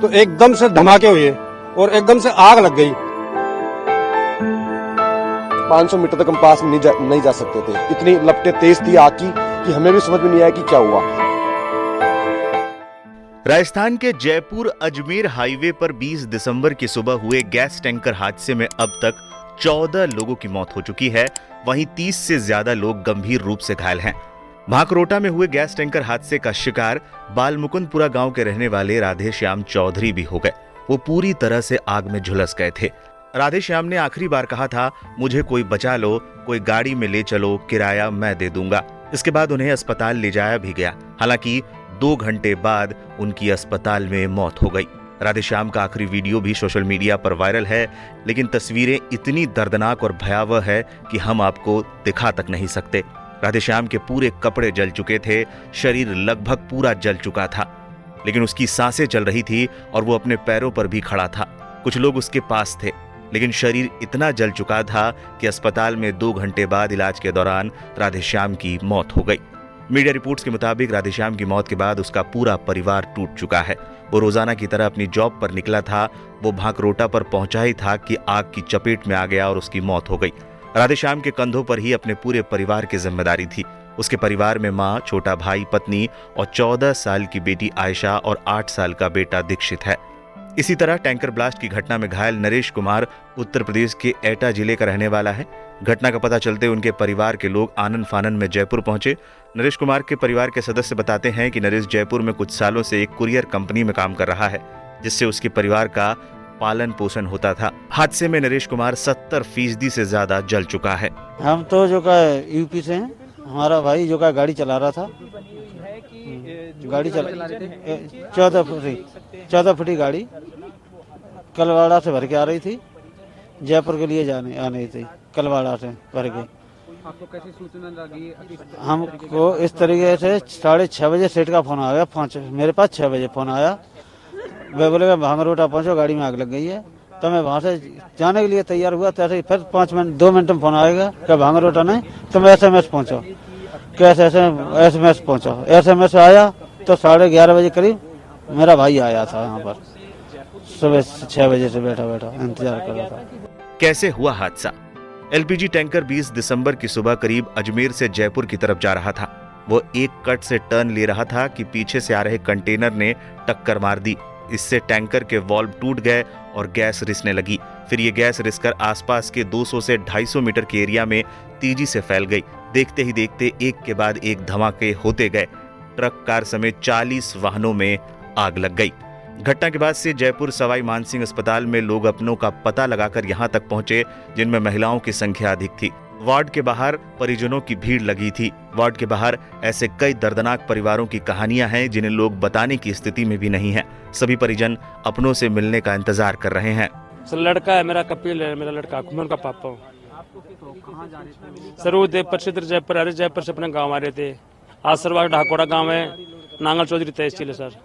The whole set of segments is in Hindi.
तो एकदम से धमाके हुए और एकदम से आग लग गई। 500 मीटर तक हम पास में नहीं जा सकते थे, इतनी लपटें तेज थी आग की कि हमें भी समझ में नहीं आया कि क्या हुआ। राजस्थान के जयपुर अजमेर हाईवे पर 20 दिसंबर की सुबह हुए गैस टैंकर हादसे में अब तक 14 लोगों की मौत हो चुकी है। वहीं 30 से ज्यादा लोग गंभीर रूप से घायल हैं। भांकरोटा में हुए गैस टैंकर हादसे का शिकार बालमुकुंदपुरा गांव के रहने वाले राधे श्याम चौधरी भी हो गए। वो पूरी तरह से आग में झुलस गए थे। राधे श्याम ने आखिरी बार कहा था, मुझे कोई बचा लो, कोई गाड़ी में ले चलो, किराया मैं दे दूंगा। इसके बाद उन्हें अस्पताल ले जाया भी गया। हालांकि 2 घंटे बाद उनकी अस्पताल में मौत हो गई। राधे श्याम का आखिरी वीडियो भी सोशल मीडिया पर वायरल है, लेकिन तस्वीरें इतनी दर्दनाक और भयावह है कि हम आपको दिखा तक नहीं सकते। राधे श्याम के पूरे कपड़े जल चुके थे, शरीर लगभग पूरा जल चुका था, लेकिन उसकी सांसें चल रही थी और वो अपने पैरों पर भी खड़ा था। कुछ लोग उसके पास थे, लेकिन शरीर इतना जल चुका था कि अस्पताल में 2 घंटे बाद इलाज के दौरान राधे श्याम की मौत हो गई। मीडिया रिपोर्ट्स के मुताबिक राधे श्याम की मौत के बाद उसका पूरा परिवार टूट चुका है। वो रोजाना की तरह अपनी जॉब पर निकला था। वो भांकरोटा पर पहुंचा ही था कि आग की चपेट में आ गया और उसकी मौत हो गई। राधे श्याम के कंधों पर ही अपने पूरे परिवार की जिम्मेदारी थी। उसके परिवार में माँ, छोटा भाई, पत्नी और 14 साल की बेटी आयशा और 8 साल का बेटा दीक्षित है। इसी तरह टैंकर ब्लास्ट की घटना में घायल नरेश कुमार उत्तर प्रदेश के एटा जिले का रहने वाला है। घटना का पता चलते उनके परिवार के लोग आनन फानन में जयपुर पहुंचे। नरेश कुमार के परिवार के सदस्य बताते हैं कि नरेश जयपुर में कुछ सालों से एक कुरियर कंपनी में काम कर रहा है, जिससे उसके परिवार का पालन पोषण होता था। हादसे में नरेश कुमार 70% से ज्यादा जल चुका है। हम तो जो का यूपी से हैं, हमारा भाई जो का गाड़ी चला रहा था, गाड़ी चला 14 फुटी गाड़ी कलवाड़ा से भर के आ रही थी, जयपुर के लिए आने थी, कलवाड़ा से भर के। आपको कैसी सूचना लगी? हमको इस तरीके से 6:30 बजे सेठ का फोन आ गया, मेरे पास 6 बजे फोन आया। वे बोले भांगरोटा पहुंचो, गाड़ी में आग लग गई है। तो मैं वहाँ से जाने के लिए तैयार हुआ, तैसे ही फिर 2 मिनट में फोन आएगा कि भांगरोटा नहीं, तुम SMS पहुंचो। कैसे SMS पहुंचो? SMS आया तो 11:30 बजे करीब मेरा भाई आया था यहाँ पर। सुबह 6 बजे से बैठा इंतजार कर रहा था। कैसे हुआ हादसा? LPG टैंकर 20 दिसंबर की सुबह करीब अजमेर से जयपुर की तरफ जा रहा था। वो एक कट से टर्न ले रहा था कि पीछे से आ रहे कंटेनर ने टक्कर मार दी। इससे टैंकर के वाल्व टूट गए और गैस रिसने लगी। फिर ये गैस रिसकर आसपास के 200 से 250 मीटर के एरिया में तेजी से फैल गई। देखते ही देखते एक के बाद एक धमाके होते गए। ट्रक, कार समेत 40 वाहनों में आग लग गई। घटना के बाद से जयपुर सवाई मानसिंह अस्पताल में लोग अपनों का पता लगाकर यहां तक पहुंचे, जिनमें महिलाओं की संख्या अधिक थी। वार्ड के बाहर परिजनों की भीड़ लगी थी। वार्ड के बाहर ऐसे कई दर्दनाक परिवारों की कहानियां हैं जिन्हें लोग बताने की स्थिति में भी नहीं है। सभी परिजन अपनों से मिलने का इंतजार कर रहे हैं। सर लड़का है मेरा, कपिल है मेरा लड़का, मैं उनका पापा हूँ। सर वो प्रसिद्ध जयपुर आ रहे, जयपुर से अपने गाँव आ रहे थे। आसरवा ढाकोड़ा गाँव है, नांगल चौधरी तहसील है सर।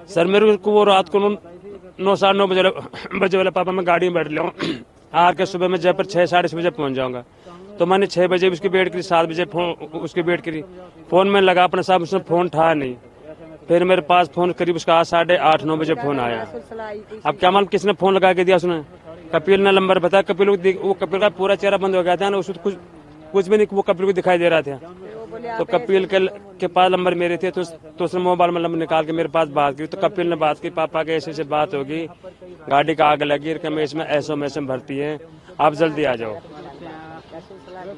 सर मेरे को वो रात को 9 साढ़े 9 बजे वाला पापा मैं गाड़ी में बैठ लिया हूँ, आर के सुबह में जयपुर 6 साढ़े 6 बजे पहुंच जाऊंगा। तो मैंने 6 बजे उसकी वेट करी, 7 बजे उसकी वेट करी, फोन में लगा अपने साहब, उसने फोन उठाया नहीं। फिर मेरे पास फोन करीब उसका 8:30 9 बजे फोन आया। अब क्या मालूम किसने फोन लगा के दिया, उसने कपिल ने नंबर बताया। कपिल का पूरा चेहरा बंद हो गया था ना, उसको कुछ भी नहीं वो कपिल को दिखाई दे रहा था। तो कपिल के पास नंबर मेरे थे, तो उसने मोबाइल में नंबर निकाल के मेरे पास बात की। तो कपिल ने बात की, पापा के ऐसे बात होगी, गाड़ी का आग लगी, रमेश में SOM भर्ती है, आप जल्दी आ जाओ।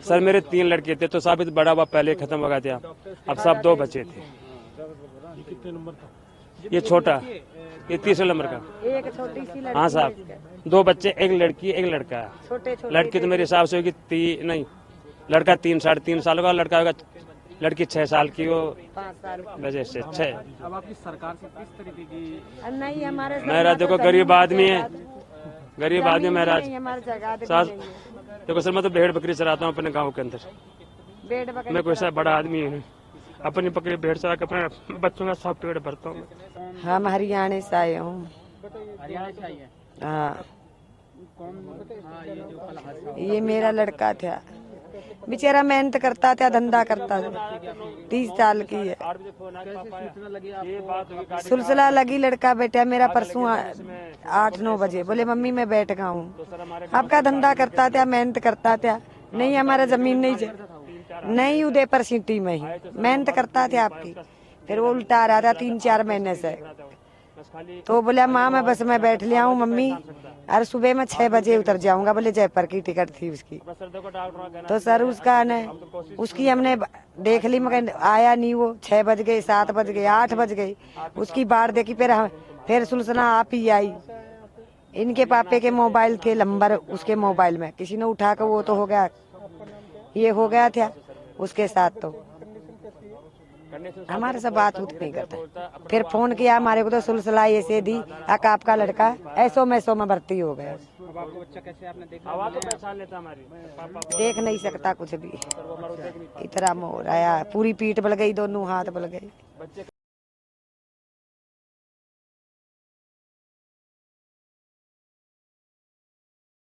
सर मेरे 3 लड़के थे, तो साबित बड़ा हुआ पहले खत्म हो गया था, अब सब 2 बचे थे। ये छोटा, ये 3 नंबर का। एक छोटी सी लड़की। हाँ साहब, 2 बच्चे, 1 लड़की 1 लड़का। लड़की तो मेरे हिसाब से होगी लड़का 3 साढ़े 3 साल का, लड़का होगा, लड़की 6 साल की, वो 5 साल वजह से 6। अब आपकी सरकार से किस तरीके की? नहीं, हमारे मेरा देखो गरीब आदमी है, गरीब आदमी मेरा सास। देखो सर मैं तो भेड़ बकरी चराता हूँ अपने गाँव के अंदर। मैं कोई सा बड़ा आदमी हूँ, अपनी बकरी भेड़ चरा के अपने बच्चों का सब पेड़ भरता हूँ। हम हरियाणा से आए हूँ। हरियाणा से आई है? हाँ, कौन? ये जो कल हादसा ये मेरा लड़का था। बेचारा मेहनत करता था, धंधा करता था। 30 साल की है। सूचना लगी आपको? सुलसला लगी, लड़का बेटा मेरा परसों 8-9 बजे बोले मम्मी मैं बैठ गया हूँ। आपका धंधा करता था, मेहनत करता था। नहीं हमारा जमीन नहीं उदयपुर सिटी में ही मेहनत करता था आपकी। फिर वो उल्टा आ रहा था 3-4 महीने से। तो बोला माँ मैं बैठ लिया हूँ मम्मी, और सुबह में 6 बजे उतर जाऊंगा। बोले जयपुर की टिकट थी उसकी। तो सर उसकी हमने देख ली, मगर आया नहीं वो। 6 बज गए, 7 बज गए, 8 बज गए। उसकी बाढ़ देखी, फिर सुलसना आप ही आई। इनके पापे के मोबाइल थे, नंबर उसके मोबाइल में किसी ने उठा कर, वो तो हो गया, ये हो गया था उसके साथ। तो हमारे से बात उत नहीं करता। फिर फोन किया हमारे को, तो सुलसला ऐसे दी आपका लड़का ऐसो में भर्ती हो गया। अब आपको बच्चा कैसे आपने देखा? देख नहीं सकता कुछ भी, इतना मोर आया, पूरी पीठ बल गई, दोनों हाथ बल गए।